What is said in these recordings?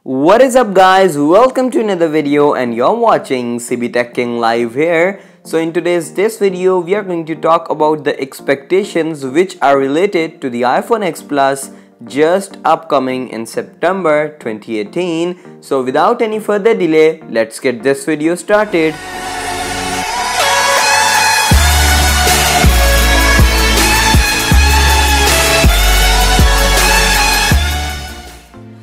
What is up guys, welcome to another video and you're watching cbtechking live here. So in this video we are going to talk about the expectations which are related to the iPhone X Plus just upcoming in September 2018. So without any further delay, let's get this video started.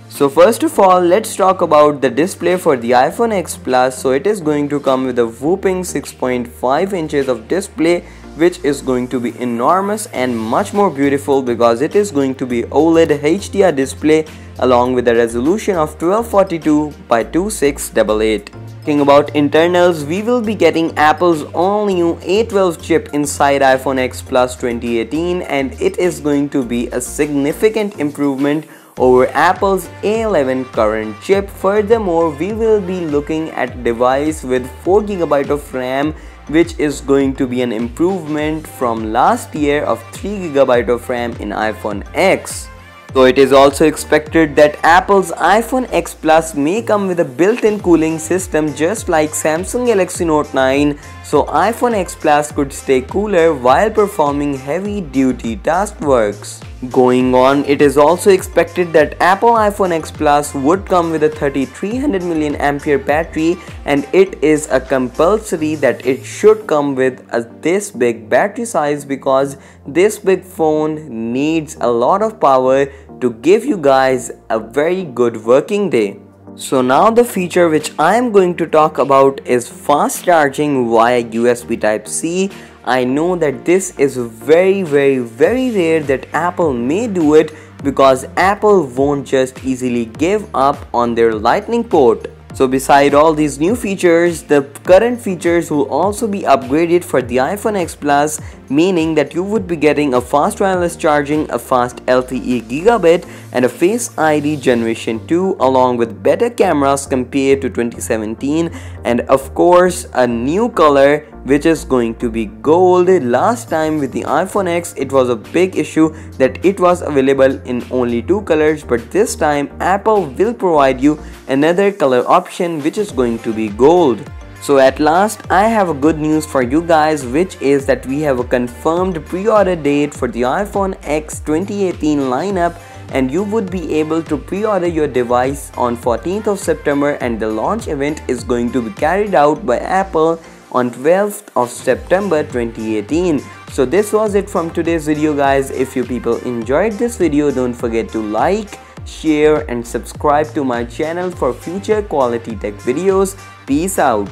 So first of all, let's talk about the display for the iPhone X Plus. So it is going to come with a whopping 6.5 inches of display, which is going to be enormous and much more beautiful because it is going to be OLED HDR display along with a resolution of 1242 by 2688. Talking about internals, we will be getting Apple's all new A12 chip inside iPhone X Plus 2018, and it is going to be a significant improvement over Apple's A11 current chip. Furthermore, we will be looking at a device with 4GB of RAM, which is going to be an improvement from last year of 3GB of RAM in iPhone X. So it is also expected that Apple's iPhone X Plus may come with a built-in cooling system just like Samsung Galaxy Note 9, so iPhone X Plus could stay cooler while performing heavy-duty task works. Going on, it is also expected that Apple iPhone X Plus would come with a 3300 mAh battery, and it is a compulsory that it should come with this big battery size because this big phone needs a lot of power to give you guys a very good working day. So now the feature which I am going to talk about is fast charging via USB Type-C. I know that this is very rare that Apple may do it because Apple won't just easily give up on their Lightning port. So beside all these new features, the current features will also be upgraded for the iPhone X Plus, meaning that you would be getting a fast wireless charging, a fast LTE gigabit, and a Face ID Generation 2 along with better cameras compared to 2017, and of course a new color which is going to be gold. Last time with the iPhone X, it was a big issue that it was available in only two colors, but this time Apple will provide you another color option which is going to be gold. So at last, I have a good news for you guys, which is that we have a confirmed pre-order date for the iPhone X 2018 lineup, and you would be able to pre-order your device on 14th of September, and the launch event is going to be carried out by Apple on 12th of September 2018. So this was it from today's video guys. If you people enjoyed this video, don't forget to like, share and subscribe to my channel for future quality tech videos. Peace out.